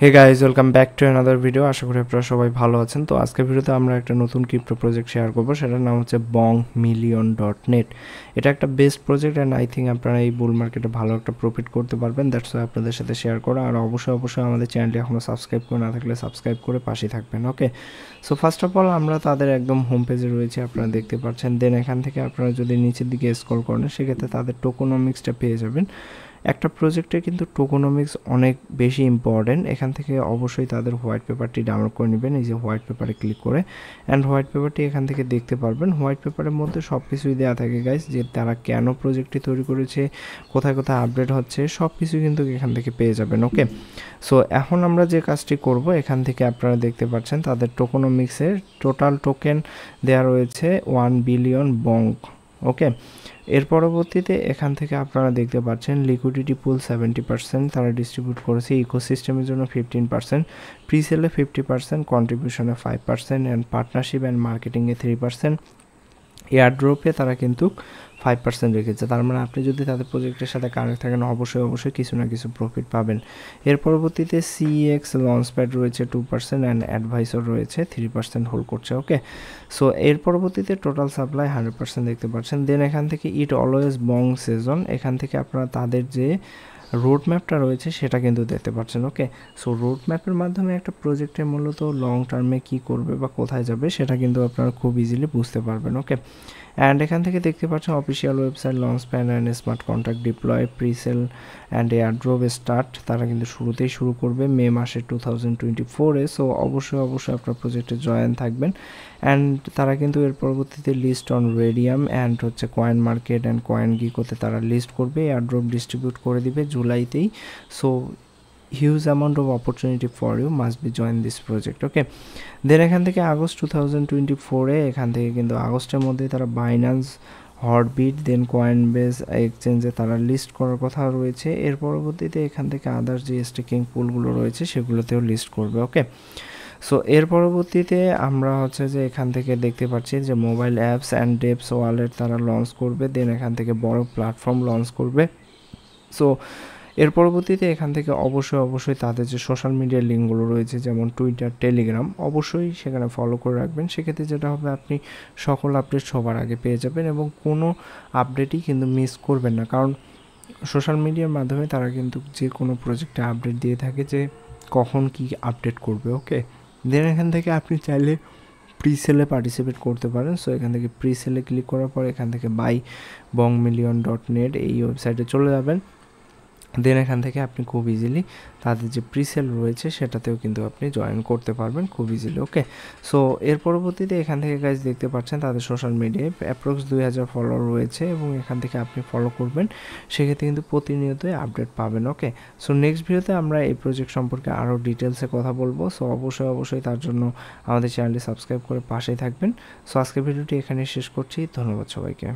Hey guys, welcome back to another video. আশা করি আপনারা সবাই ভালো আছেন। তো আজকের ভিডিওতে আমরা একটা নতুন ক্রিপ্টো প্রজেক্ট শেয়ার করবো, সেটার নাম হচ্ছে bongmillion.net। এটা একটা best project and I think আপনারা এই বুল মার্কেটে ভালো একটা প্রফিট করতে পারবেন। দ্যাটস ওয়াই আপনাদের সাথে শেয়ার করা। আর অবশ্যই আমাদের চ্যানেলটি এখনও সাবস্ক্রাইব করে না থাকলে সাবস্ক্রাইব করে পাশে থাকবেন। ওকে, সো ফার্স্ট অফ অল আমরা তাদের একদম হোম পেজে রয়েছে, আপনারা দেখতে পাচ্ছেন। দেন এখান থেকে আপনারা যদি নিচের দিকে স্ক্রল করেন সেক্ষেত্রে তাদের টোকোনমিক্সটা পেয়ে যাবেন। একটা প্রজেক্টে কিন্তু টোকোনমিক্স অনেক বেশি ইম্পর্টেন্ট। এখান থেকে অবশ্যই তাদের হোয়াইট পেপারটি ডাউনলোড করে নেবেন, এই যে হোয়াইট পেপারে ক্লিক করে, অ্যান্ড হোয়াইট পেপারটি এখান থেকে দেখতে পারবেন। হোয়াইট পেপারের মধ্যে সব কিছুই দেওয়া থাকে গাইস, যে তারা কেন প্রজেক্টটি তৈরি করেছে, কোথায় কোথায় আপডেট হচ্ছে, সব কিছু কিন্তু এখান থেকে পেয়ে যাবেন। ওকে, সো এখন আমরা যে কাজটি করব, এখান থেকে আপনারা দেখতে পাচ্ছেন তাদের টোকোনমিক্সের টোটাল টোকেন দেওয়া রয়েছে 1 বিলিয়ন বঙ্ক। ওকে, এর পরবর্তীতে এখান থেকে আপনারা দেখতে পাচ্ছেন লিকুইডিটি পুল 70% তারা ডিস্ট্রিবিউট করেছে, ইকোসিস্টেমের জন্য 15%, প্রিসেলে 50%, কন্ট্রিবিউশনে 5%, অ্যান্ড পার্টনারশিপ অ্যান্ড মার্কেটিংয়ে 3%, এয়ারড্রপে তারা কিন্তু 5% রেখেছে। তার মানে আপনি যদি তাদের প্রজেক্টের সাথে কানেক্ট থাকেন অবশ্যই কিছু না কিছু প্রফিট পাবেন। এর পরবর্তীতে সিএক্স লঞ্চপ্যাড রয়েছে 2% অ্যান্ড অ্যাডভাইসর রয়েছে 3% হোল্ড করছে। ওকে, সো এর পরবর্তীতে টোটাল সাপ্লাই 100% দেখতে পাচ্ছেন। দেন এখান থেকে ইট অলওয়েজ বং সেজন, এখান থেকে আপনারা তাদের যে রোড ম্যাপটা রয়েছে সেটা কিন্তু দেখতে পাচ্ছেন। ওকে, সো রোড ম্যাপের মাধ্যমে একটা প্রজেক্টে মূলত লং টার্মে কী করবে বা কোথায় যাবে সেটা কিন্তু আপনারা খুব ইজিলি বুঝতে পারবেন। ওকে, অ্যান্ড এখান থেকে দেখতে পাচ্ছেন official website launch pan and smart contract deploy presale and airdrop start, তারা কিন্তু শুরুতেই শুরু করবে মে মাসে 2024-এ। সো অবশ্যই আপনার প্রজেক্টে জয়েন থাকবেন। অ্যান্ড তারা কিন্তু এর পরবর্তীতে লিস্ট অন রেডিয়াম অ্যান্ড হচ্ছে কয়েন মার্কেট অ্যান্ড কয়েন গিকোতে তারা লিস্ট করবে, এয়ারড্রপ ডিস্ট্রিবিউট করে দিবে জুলাইতেই। So huge amount of opportunity for you, must be join this project. Okay, then এখান থেকে আগস্ট 2024-এ এখান থেকে কিন্তু আগস্টের মধ্যে তারা বাইন্যান্স, হটবিট, দেন কয়েনবেস এক্সচেঞ্জে তারা লিস্ট করার কথা রয়েছে। এর পরবর্তীতে এখান থেকে আদার্স যে স্টেকিং পুলগুলো রয়েছে সেগুলোতেও লিস্ট করবে। ওকে, সো এর পরবর্তীতে আমরা হচ্ছে যে এখান থেকে দেখতে পাচ্ছি যে mobile apps and depth wallet তারা লঞ্চ করবে। দেন এখান থেকে বড় প্ল্যাটফর্ম লঞ্চ করবে। সো এর পরবর্তীতে এখান থেকে অবশ্যই তাদের যে সোশ্যাল মিডিয়ার লিঙ্কগুলো রয়েছে যেমন টুইটার, টেলিগ্রাম, অবশ্যই সেখানে ফলো করে রাখবেন। সেক্ষেত্রে যেটা হবে, আপনি সকল আপডেট সবার আগে পেয়ে যাবেন এবং কোনো আপডেটই কিন্তু মিস করবেন না, কারণ সোশ্যাল মিডিয়ার মাধ্যমে তারা কিন্তু যে কোনো প্রজেক্টে আপডেট দিয়ে থাকে যে কখন কি আপডেট করবে। ওকে, দেন এখান থেকে আপনি চাইলে প্রিসেলে পার্টিসিপেট করতে পারেন। সো এখান থেকে প্রিসেলে ক্লিক করার পর এখান থেকে bongmillion.net এই ওয়েবসাইটে চলে যাবেন। দেন এখান থেকে আপনি খুব ইজিলি তাদের যে প্রিসেল রয়েছে সেটাতেও কিন্তু আপনি জয়েন করতে পারবেন খুব ইজিলি। ওকে, সো এর পরবর্তীতে এখান থেকে গাইজ দেখতে পাচ্ছেন তাদের সোশ্যাল মিডিয়ায় অ্যাপ্রক্স 2000 ফলোয়ার রয়েছে এবং এখান থেকে আপনি ফলো করবেন, সেক্ষেত্রে কিন্তু প্রতিনিয়তই আপডেট পাবেন। ওকে, সো নেক্সট ভিডিওতে আমরা এই প্রজেক্ট সম্পর্কে আরও ডিটেলসে কথা বলবো। সো অবশ্যই তার জন্য আমাদের চ্যানেলটি সাবস্ক্রাইব করে পাশেই থাকবেন। সো আজকের ভিডিওটি এখানে শেষ করছি। ধন্যবাদ সবাইকে।